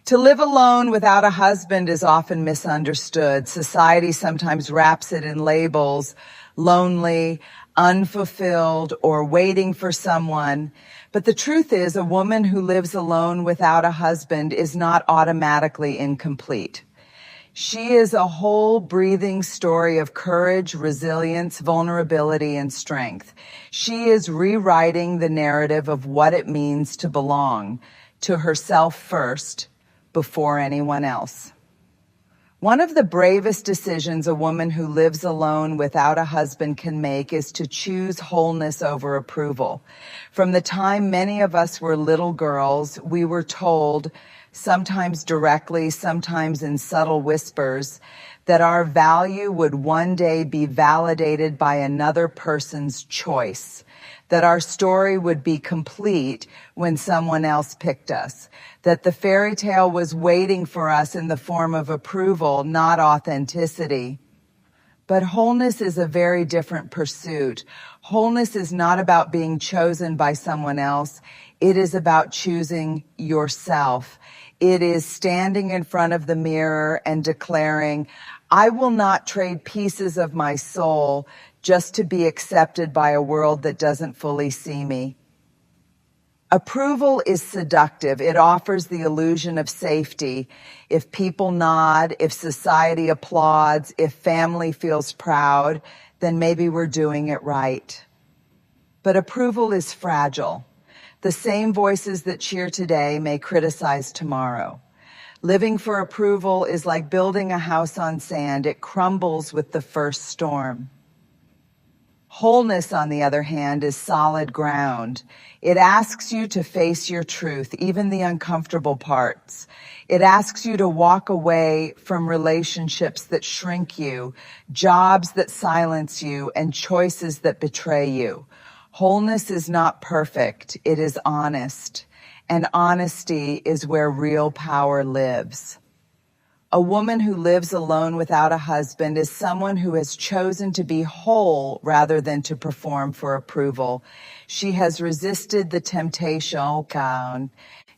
To live alone without a husband is often misunderstood. Society sometimes wraps it in labels: lonely, unfulfilled, or waiting for someone. But the truth is, a woman who lives alone without a husband is not automatically incomplete. She is a whole breathing story of courage, resilience, vulnerability, and strength. She is rewriting the narrative of what it means to belong to herself first, before anyone else. One of the bravest decisions a woman who lives alone without a husband can make is to choose wholeness over approval. From the time many of us were little girls, we were told, sometimes directly, sometimes in subtle whispers, that our value would one day be validated by another person's choice, that our story would be complete when someone else picked us, that the fairy tale was waiting for us in the form of approval, not authenticity. But wholeness is a very different pursuit. Wholeness is not about being chosen by someone else. It is about choosing yourself. It is standing in front of the mirror and declaring, I will not trade pieces of my soul just to be accepted by a world that doesn't fully see me. Approval is seductive. It offers the illusion of safety. If people nod, if society applauds, if family feels proud, then maybe we're doing it right. But approval is fragile. The same voices that cheer today may criticize tomorrow. Living for approval is like building a house on sand. It crumbles with the first storm. Wholeness, on the other hand, is solid ground. It asks you to face your truth, even the uncomfortable parts. It asks you to walk away from relationships that shrink you, jobs that silence you, and choices that betray you. Wholeness is not perfect. It is honest. And honesty is where real power lives. A woman who lives alone without a husband is someone who has chosen to be whole rather than to perform for approval. She has resisted the temptation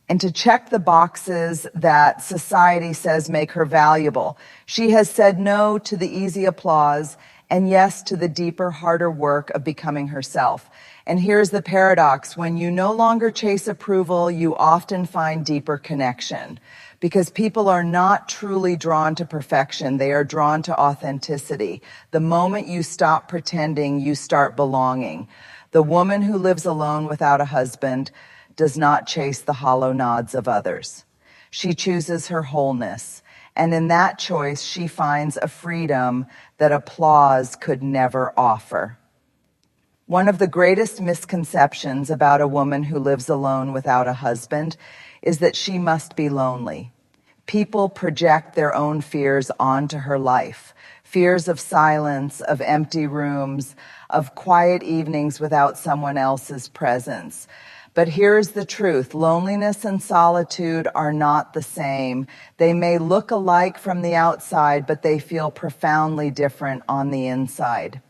and to check the boxes that society says make her valuable. She has said no to the easy applause and yes to the deeper, harder work of becoming herself. And here's the paradox. When you no longer chase approval, you often find deeper connection. Because people are not truly drawn to perfection, they are drawn to authenticity. The moment you stop pretending, you start belonging. The woman who lives alone without a husband does not chase the hollow nods of others. She chooses her wholeness, and in that choice, she finds a freedom that applause could never offer. One of the greatest misconceptions about a woman who lives alone without a husband is that she must be lonely. People project their own fears onto her life. Fears of silence, of empty rooms, of quiet evenings without someone else's presence. But here's the truth. Loneliness and solitude are not the same. They may look alike from the outside, but they feel profoundly different on the inside.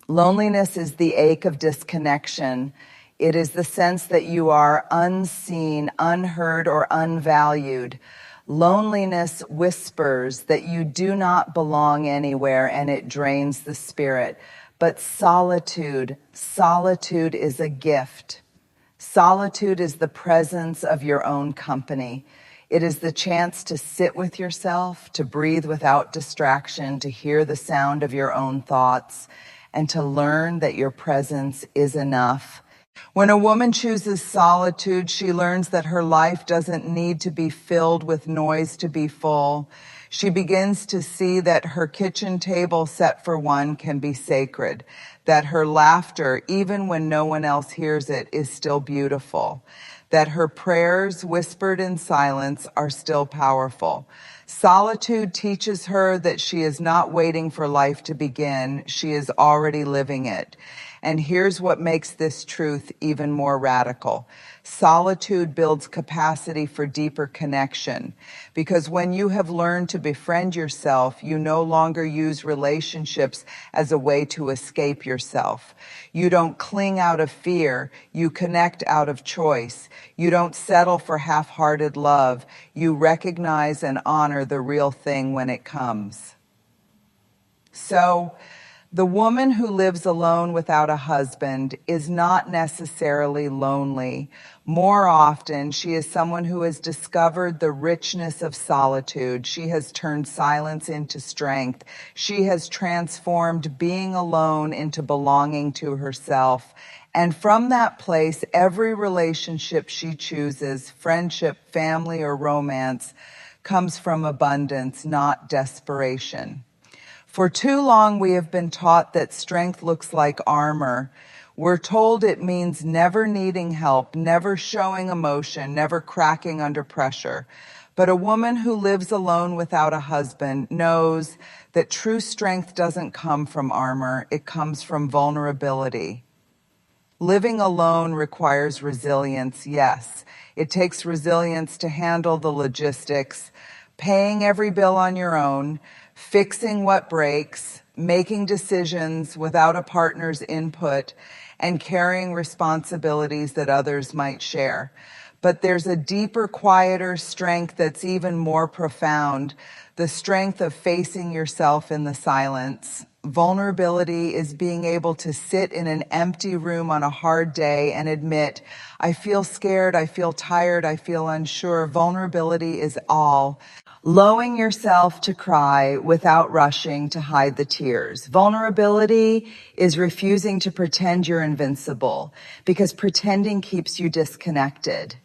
Loneliness is the ache of disconnection. It is the sense that you are unseen, unheard, or unvalued. Loneliness whispers that you do not belong anywhere, and it drains the spirit. But solitude is a gift. Solitude is the presence of your own company. It is the chance to sit with yourself, to breathe without distraction, to hear the sound of your own thoughts, and to learn that your presence is enough. When a woman chooses solitude, she learns that her life doesn't need to be filled with noise to be full. She begins to see that her kitchen table set for one can be sacred, that her laughter, even when no one else hears it, is still beautiful, that her prayers whispered in silence are still powerful. Solitude teaches her that she is not waiting for life to begin, she is already living it. And here's what makes this truth even more radical. Solitude builds capacity for deeper connection, because when you have learned to befriend yourself, you no longer use relationships as a way to escape yourself. You don't cling out of fear, you connect out of choice. You don't settle for half-hearted love, you recognize and honor the real thing when it comes. So, the woman who lives alone without a husband is not necessarily lonely. More often, she is someone who has discovered the richness of solitude. She has turned silence into strength. She has transformed being alone into belonging to herself. And from that place, every relationship she chooses, friendship, family, or romance, comes from abundance, not desperation. For too long, we have been taught that strength looks like armor. We're told it means never needing help, never showing emotion, never cracking under pressure. But a woman who lives alone without a husband knows that true strength doesn't come from armor, it comes from vulnerability. Living alone requires resilience, yes. It takes resilience to handle the logistics, paying every bill on your own, fixing what breaks, making decisions without a partner's input, and carrying responsibilities that others might share. But there's a deeper, quieter strength that's even more profound, the strength of facing yourself in the silence. Vulnerability is being able to sit in an empty room on a hard day and admit, I feel scared, I feel tired, I feel unsure. Vulnerability is all. Allowing yourself to cry without rushing to hide the tears. Vulnerability is refusing to pretend you're invincible, because pretending keeps you disconnected.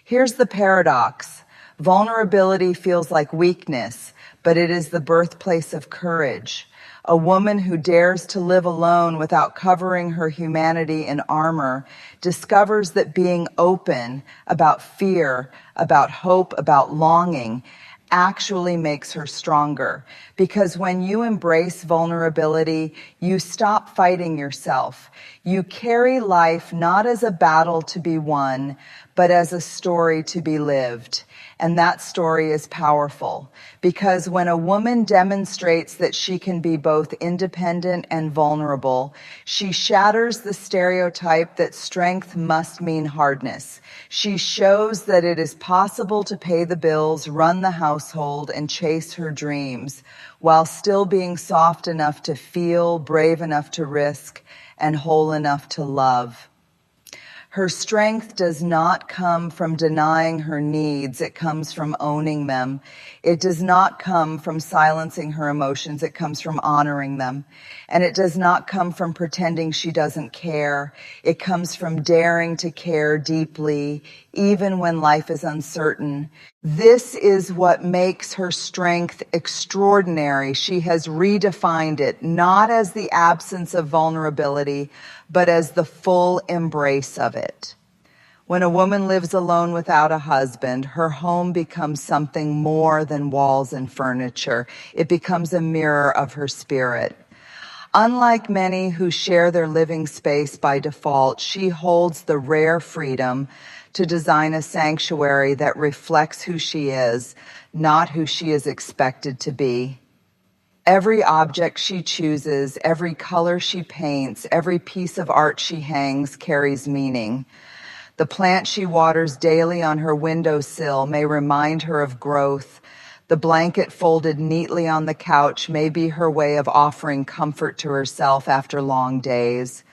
Here's the paradox. Vulnerability feels like weakness, but it is the birthplace of courage. A woman who dares to live alone without covering her humanity in armor discovers that being open about fear, about hope, about longing actually makes her stronger. Because when you embrace vulnerability, you stop fighting yourself. You carry life not as a battle to be won, but as a story to be lived. And that story is powerful, because when a woman demonstrates that she can be both independent and vulnerable, she shatters the stereotype that strength must mean hardness. She shows that it is possible to pay the bills, run the household, and chase her dreams, while still being soft enough to feel, brave enough to risk, and whole enough to love. Her strength does not come from denying her needs. It comes from owning them. It does not come from silencing her emotions. It comes from honoring them. And it does not come from pretending she doesn't care. It comes from daring to care deeply, even when life is uncertain. This is what makes her strength extraordinary. She has redefined it, not as the absence of vulnerability, but as the full embrace of it. When a woman lives alone without a husband, her home becomes something more than walls and furniture. It becomes a mirror of her spirit. Unlike many who share their living space by default, she holds the rare freedom to design a sanctuary that reflects who she is, not who she is expected to be. Every object she chooses, every color she paints, every piece of art she hangs carries meaning. The plant she waters daily on her windowsill may remind her of growth. The blanket folded neatly on the couch may be her way of offering comfort to herself after long days.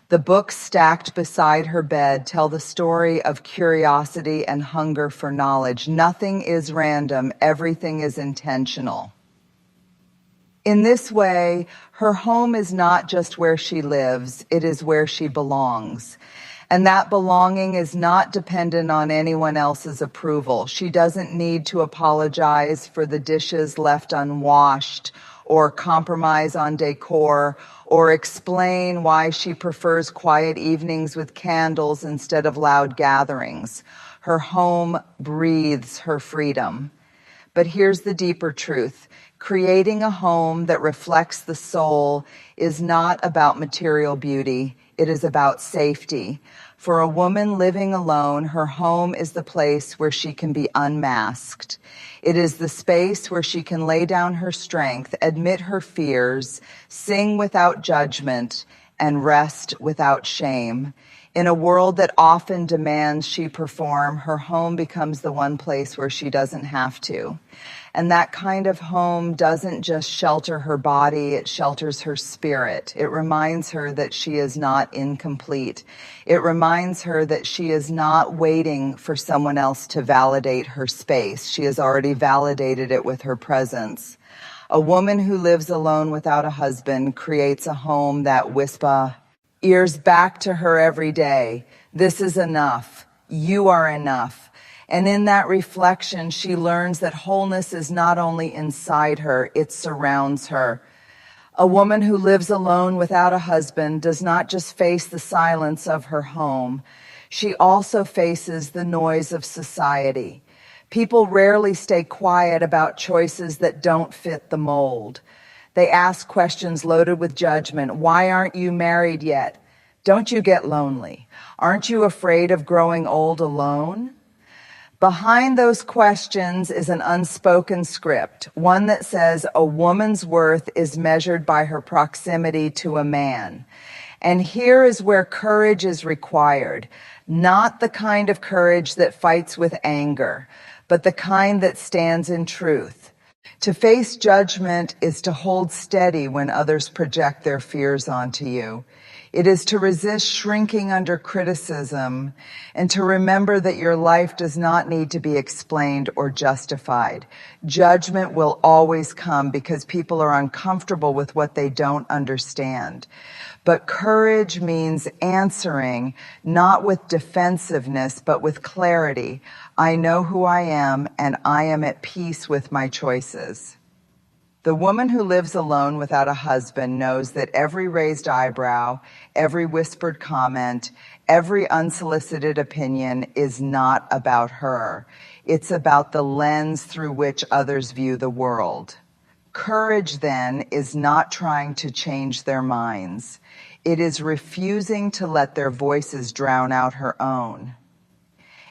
The books stacked beside her bed tell the story of curiosity and hunger for knowledge. Nothing is random, everything is intentional. In this way, her home is not just where she lives, it is where she belongs. And that belonging is not dependent on anyone else's approval. She doesn't need to apologize for the dishes left unwashed, or compromise on decor, or explain why she prefers quiet evenings with candles instead of loud gatherings. Her home breathes her freedom. But here's the deeper truth. Creating a home that reflects the soul is not about material beauty. It is about safety. For a woman living alone, her home is the place where she can be unmasked. It is the space where she can lay down her strength, admit her fears, sing without judgment, and rest without shame. In a world that often demands she perform, her home becomes the one place where she doesn't have to. And that kind of home doesn't just shelter her body, it shelters her spirit. It reminds her that she is not incomplete. It reminds her that she is not waiting for someone else to validate her space. She has already validated it with her presence. A woman who lives alone without a husband creates a home that whisper ears back to her every day. This is enough. You are enough. And in that reflection, she learns that wholeness is not only inside her, it surrounds her. A woman who lives alone without a husband does not just face the silence of her home. She also faces the noise of society. People rarely stay quiet about choices that don't fit the mold. They ask questions loaded with judgment. Why aren't you married yet? Don't you get lonely? Aren't you afraid of growing old alone? Behind those questions is an unspoken script, one that says a woman's worth is measured by her proximity to a man. And here is where courage is required, not the kind of courage that fights with anger, but the kind that stands in truth. To face judgment is to hold steady when others project their fears onto you. It is to resist shrinking under criticism and to remember that your life does not need to be explained or justified. Judgment will always come because people are uncomfortable with what they don't understand. But courage means answering, not with defensiveness, but with clarity. I know who I am, and I am at peace with my choices. The woman who lives alone without a husband knows that every raised eyebrow, every whispered comment, every unsolicited opinion is not about her. It's about the lens through which others view the world. Courage, then, is not trying to change their minds. It is refusing to let their voices drown out her own.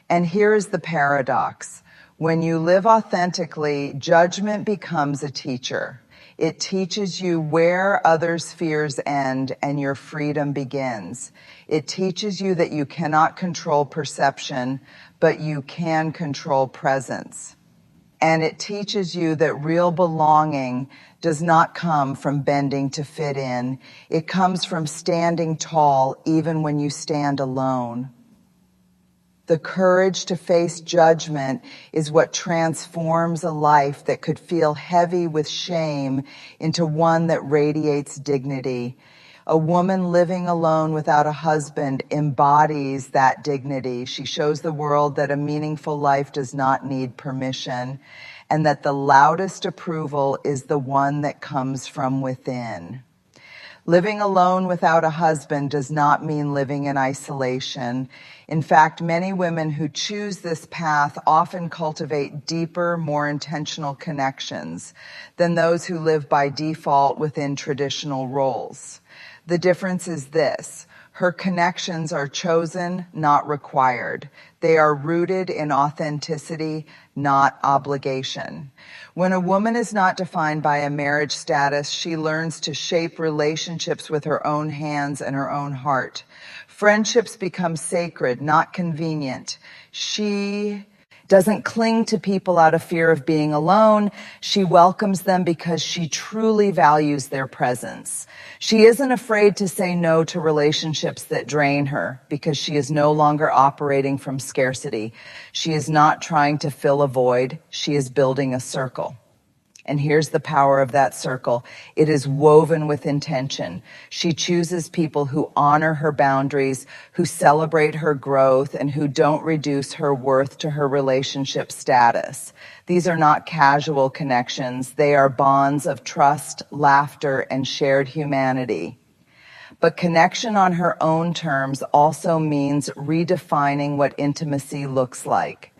And here is the paradox. When you live authentically, judgment becomes a teacher. It teaches you where others' fears end and your freedom begins. It teaches you that you cannot control perception, but you can control presence. And it teaches you that real belonging does not come from bending to fit in. It comes from standing tall even when you stand alone. The courage to face judgment is what transforms a life that could feel heavy with shame into one that radiates dignity. A woman living alone without a husband embodies that dignity. She shows the world that a meaningful life does not need permission, and that the loudest approval is the one that comes from within. Living alone without a husband does not mean living in isolation. In fact, many women who choose this path often cultivate deeper, more intentional connections than those who live by default within traditional roles. The difference is this: her connections are chosen, not required. They are rooted in authenticity, not obligation. When a woman is not defined by a marriage status, she learns to shape relationships with her own hands and her own heart. Friendships become sacred, not convenient. She doesn't cling to people out of fear of being alone. She welcomes them because she truly values their presence. She isn't afraid to say no to relationships that drain her because she is no longer operating from scarcity. She is not trying to fill a void. She is building a circle. And here's the power of that circle. It is woven with intention. She chooses people who honor her boundaries, who celebrate her growth, and who don't reduce her worth to her relationship status. These are not casual connections. They are bonds of trust, laughter, and shared humanity. But connection on her own terms also means redefining what intimacy looks like.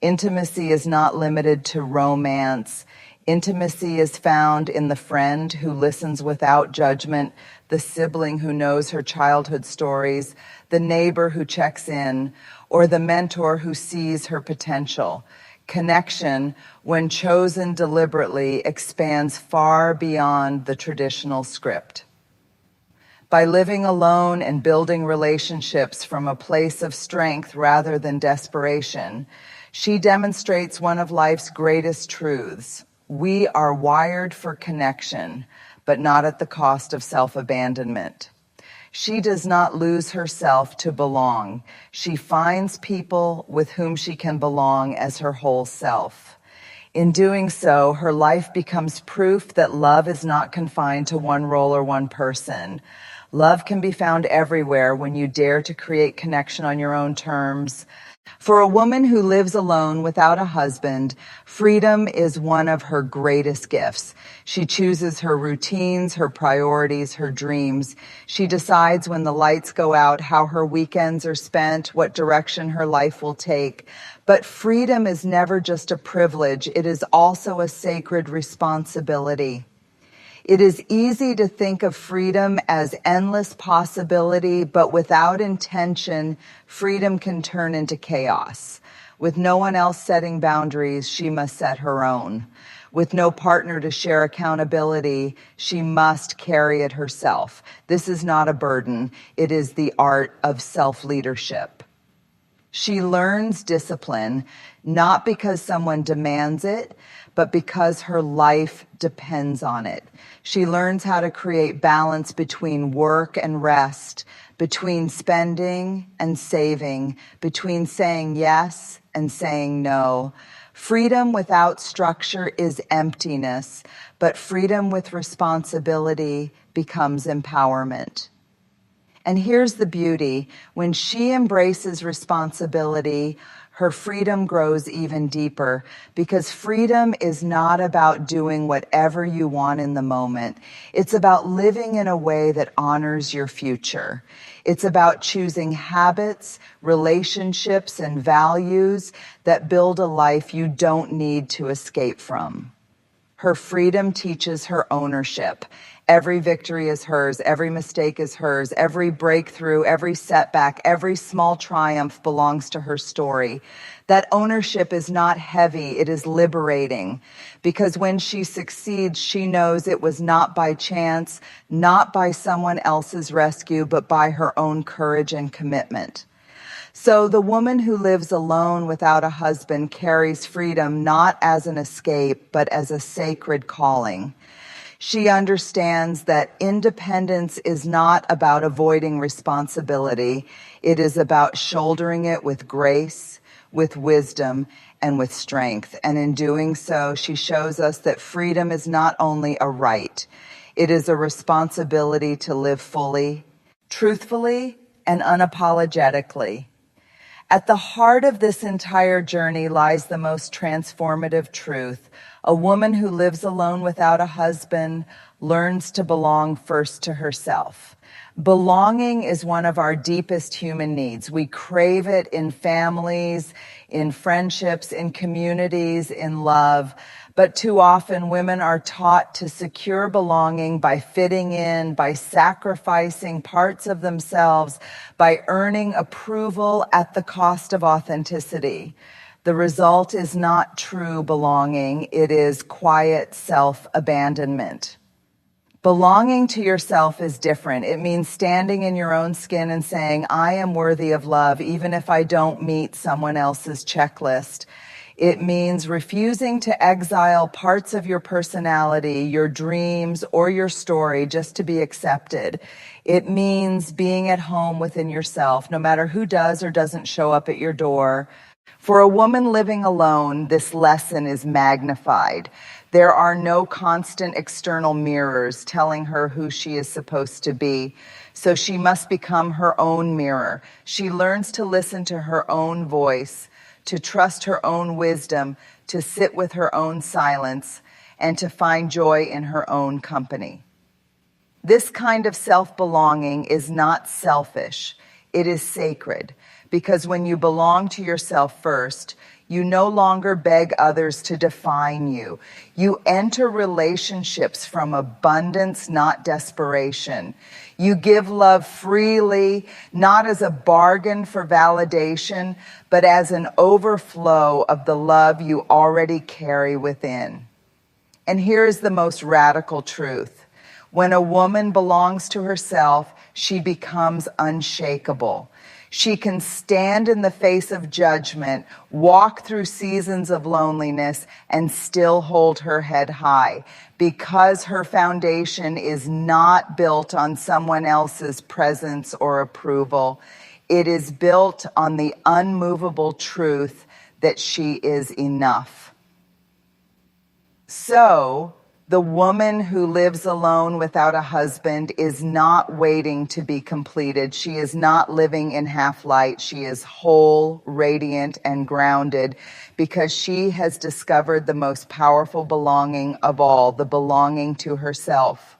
Intimacy is not limited to romance. Intimacy is found in the friend who listens without judgment, the sibling who knows her childhood stories, the neighbor who checks in, or the mentor who sees her potential. Connection, when chosen deliberately, expands far beyond the traditional script. By living alone and building relationships from a place of strength rather than desperation, she demonstrates one of life's greatest truths. We are wired for connection, but not at the cost of self-abandonment. She does not lose herself to belong. She finds people with whom she can belong as her whole self. In doing so, her life becomes proof that love is not confined to one role or one person. Love can be found everywhere when you dare to create connection on your own terms. For a woman who lives alone without a husband, freedom is one of her greatest gifts. She chooses her routines, her priorities, her dreams. She decides when the lights go out, how her weekends are spent, what direction her life will take. But freedom is never just a privilege. It is also a sacred responsibility. It is easy to think of freedom as endless possibility, but without intention, freedom can turn into chaos. With no one else setting boundaries, she must set her own. With no partner to share accountability, she must carry it herself. This is not a burden. It is the art of self-leadership. She learns discipline, not because someone demands it, but because her life depends on it. She learns how to create balance between work and rest, between spending and saving, between saying yes and saying no. Freedom without structure is emptiness, but freedom with responsibility becomes empowerment. And here's the beauty. When she embraces responsibility, her freedom grows even deeper, because freedom is not about doing whatever you want in the moment. It's about living in a way that honors your future. It's about choosing habits, relationships, and values that build a life you don't need to escape from. Her freedom teaches her ownership. Every victory is hers. Every mistake is hers. Every breakthrough, every setback, every small triumph belongs to her story. That ownership is not heavy. It is liberating, because when she succeeds, she knows it was not by chance, not by someone else's rescue, but by her own courage and commitment. So the woman who lives alone without a husband carries freedom not as an escape, but as a sacred calling. She understands that independence is not about avoiding responsibility. It is about shouldering it with grace, with wisdom, and with strength. And in doing so, she shows us that freedom is not only a right, it is a responsibility to live fully, truthfully, and unapologetically. At the heart of this entire journey lies the most transformative truth. A woman who lives alone without a husband learns to belong first to herself. Belonging is one of our deepest human needs. We crave it in families, in friendships, in communities, in love. But too often women are taught to secure belonging by fitting in, by sacrificing parts of themselves, by earning approval at the cost of authenticity. The result is not true belonging. It is quiet self-abandonment. Belonging to yourself is different. It means standing in your own skin and saying, I am worthy of love, even if I don't meet someone else's checklist. It means refusing to exile parts of your personality, your dreams, or your story just to be accepted. It means being at home within yourself, no matter who does or doesn't show up at your door. For a woman living alone, this lesson is magnified. There are no constant external mirrors telling her who she is supposed to be. So she must become her own mirror. She learns to listen to her own voice, to trust her own wisdom, to sit with her own silence, and to find joy in her own company. This kind of self-belonging is not selfish. It is sacred, because when you belong to yourself first, You no longer beg others to define you. You enter relationships from abundance, not desperation. You give love freely, not as a bargain for validation, but as an overflow of the love you already carry within. And here is the most radical truth. When a woman belongs to herself, she becomes unshakable. She can stand in the face of judgment, walk through seasons of loneliness, and still hold her head high because her foundation is not built on someone else's presence or approval. It is built on the unmovable truth that she is enough. So, the woman who lives alone without a husband is not waiting to be completed. She is not living in half light. She is whole, radiant, and grounded because she has discovered the most powerful belonging of all, the belonging to herself.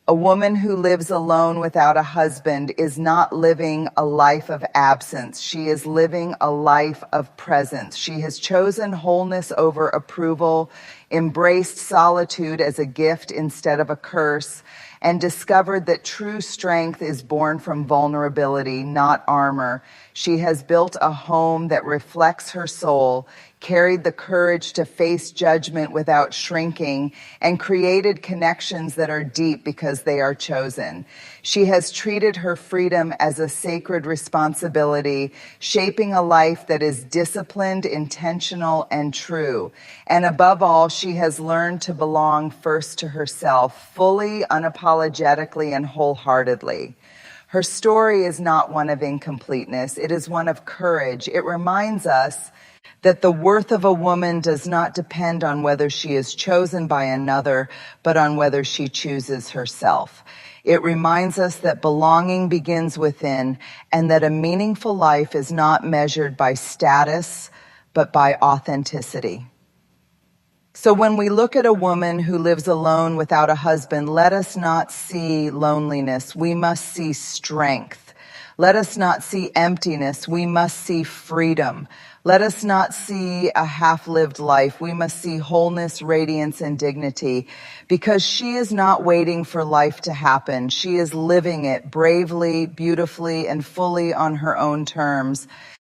A woman who lives alone without a husband is not living a life of absence. She is living a life of presence. She has chosen wholeness over approval, embraced solitude as a gift instead of a curse, and discovered that true strength is born from vulnerability, not armor. She has built a home that reflects her soul, carried the courage to face judgment without shrinking, and created connections that are deep because they are chosen. She has treated her freedom as a sacred responsibility, shaping a life that is disciplined, intentional, and true. And above all, she has learned to belong first to herself, fully, unapologetically, and wholeheartedly. Her story is not one of incompleteness. It is one of courage. It reminds us that the worth of a woman does not depend on whether she is chosen by another, but on whether she chooses herself. It reminds us that belonging begins within, and that a meaningful life is not measured by status, but by authenticity. So when we look at a woman who lives alone without a husband, let us not see loneliness. We must see strength. Let us not see emptiness. We must see freedom. Let us not see a half-lived life. We must see wholeness, radiance, and dignity, because she is not waiting for life to happen. She is living it bravely, beautifully, and fully on her own terms.